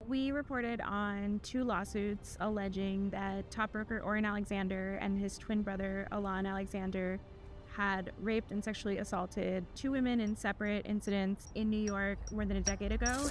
We reported on 2 lawsuits alleging that top broker Oren Alexander and his twin brother Alon Alexander had raped and sexually assaulted 2 women in separate incidents in New York more than a decade ago.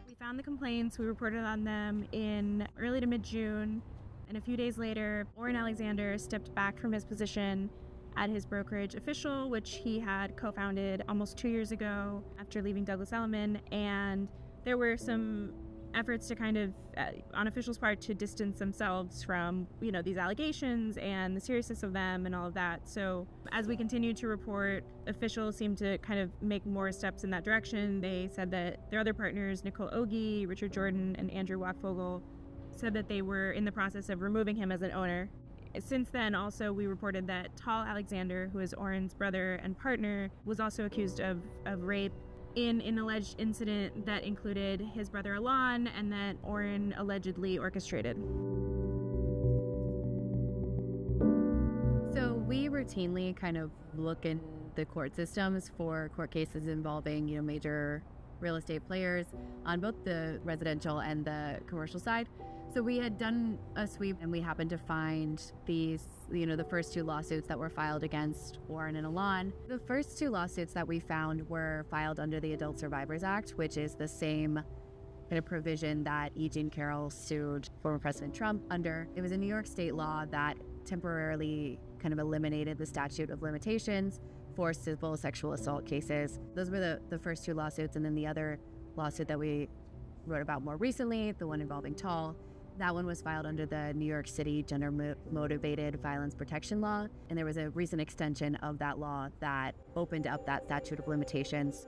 We found the complaints, we reported on them in early to mid-June, and a few days later, Oren Alexander stepped back from his position at his brokerage Official, which he had co-founded almost 2 years ago after leaving Douglas Elliman, and there were some efforts to kind of, on Official's part, to distance themselves from, these allegations and the seriousness of them and all of that. So as we continued to report, Official seemed to kind of make more steps in that direction. They said that their other partners, Nicole Ogie, Richard Jordan, and Andrew Wachvogel, said that they were in the process of removing him as an owner. Since then, also, we reported that Tal Alexander, who is Oren's brother and partner, was also accused of rape in an alleged incident that included his brother Alon and that Oren allegedly orchestrated. So we routinely kind of look in the court systems for court cases involving, major real estate players on both the residential and the commercial side. So we had done a sweep and we happened to find these, the first 2 lawsuits that were filed against Oren and Alon. The first 2 lawsuits that we found were filed under the Adult Survivors Act, which is the same kind of provision that E. Jean Carroll sued former President Trump under. It was a New York state law that temporarily kind of eliminated the statute of limitations for civil sexual assault cases. Those were the first 2 lawsuits, and then the other lawsuit that we wrote about more recently, the one involving Tal, that one was filed under the New York City Gender-Motivated Violence Protection Law, and there was a recent extension of that law that opened up that statute of limitations.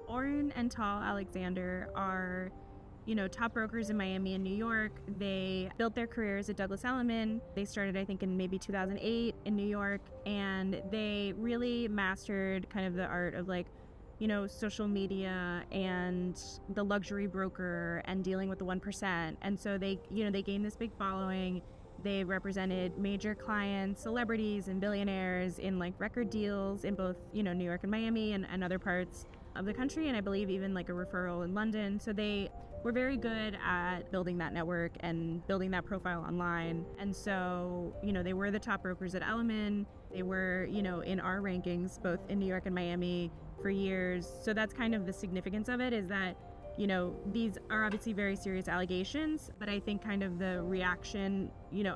Oren and Tal Alexander are, top brokers in Miami and New York. They built their careers at Douglas Elliman. They started, I think, in maybe 2008 in New York, and they really mastered kind of the art of social media and the luxury broker and dealing with the 1%. And so they gained this big following. They represented major clients, celebrities, and billionaires in record deals in both, New York and Miami and other parts of the country. And I believe even a referral in London. So they were very good at building that network and building that profile online. And so, they were the top brokers at Elliman. They were, in our rankings, both in New York and Miami, for years. So that's kind of the significance of it, is that, these are obviously very serious allegations, but I think kind of the reaction,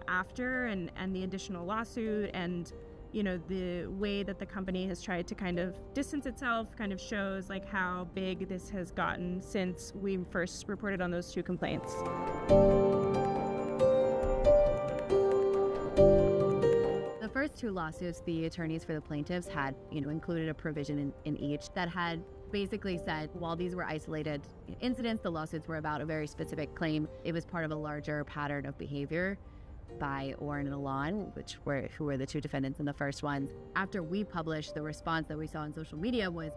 after and the additional lawsuit and, the way that the company has tried to kind of distance itself kind of shows how big this has gotten since we first reported on those 2 complaints. The first 2 lawsuits, the attorneys for the plaintiffs had, included a provision in each that had basically said, while these were isolated incidents, the lawsuits were about a very specific claim. It was part of a larger pattern of behavior by Oren and Alon, who were the 2 defendants in the first ones. After we published, the response that we saw on social media was,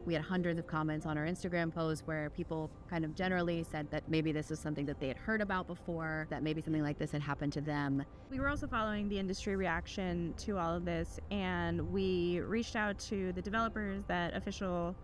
we had hundreds of comments on our Instagram post where people kind of generally said that maybe this was something that they had heard about before, that maybe something like this had happened to them. We were also following the industry reaction to all of this, and we reached out to the developers that Official,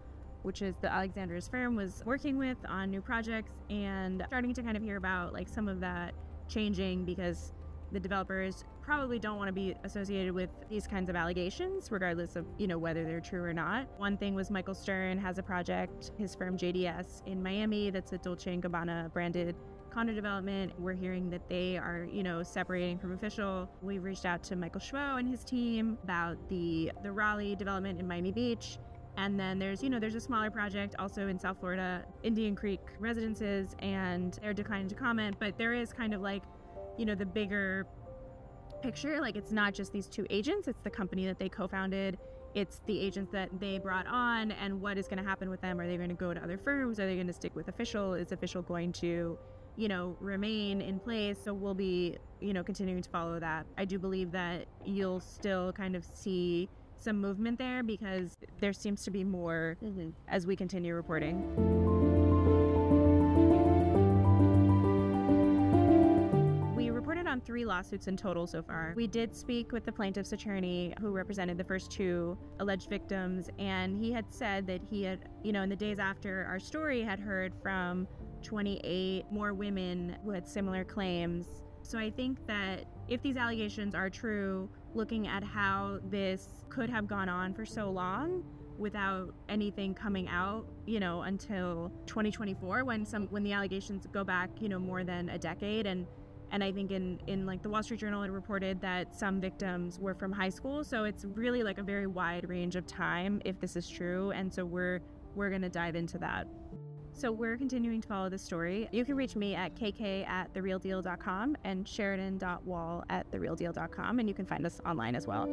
which is the Alexander's firm, was working with on new projects, and starting to kind of hear about some of that changing because the developers probably don't want to be associated with these kinds of allegations, regardless of, whether they're true or not. One thing was Michael Stern has a project, his firm JDS, in Miami, that's a Dolce & Gabbana branded condo development. We're hearing that they are, separating from Official. We've reached out to Michael Schwo and his team about the Raleigh development in Miami Beach. And then there's a smaller project also in South Florida, Indian Creek Residences, and they're declining to comment. But there is kind of the bigger picture. It's not just these 2 agents, it's the company that they co-founded. It's the agents that they brought on, and what is going to happen with them. Are they going to go to other firms? Are they going to stick with Official? Is Official going to, remain in place? So we'll be, continuing to follow that. I do believe that you'll still kind of see some movement there because there seems to be more as we continue reporting. We reported on 3 lawsuits in total so far. We did speak with the plaintiff's attorney who represented the first 2 alleged victims, and he had said that he had, in the days after our story, had heard from 28 more women who had similar claims. So I think that if these allegations are true, looking at how this could have gone on for so long without anything coming out, until 2024, when the allegations go back, more than a decade, and I think in like the Wall Street Journal, it reported that some victims were from high school, so it's really like a very wide range of time if this is true, and so we're gonna dive into that. So we're continuing to follow this story. You can reach me at kk@therealdeal.com and sheridan.wall@therealdeal.com, and you can find us online as well.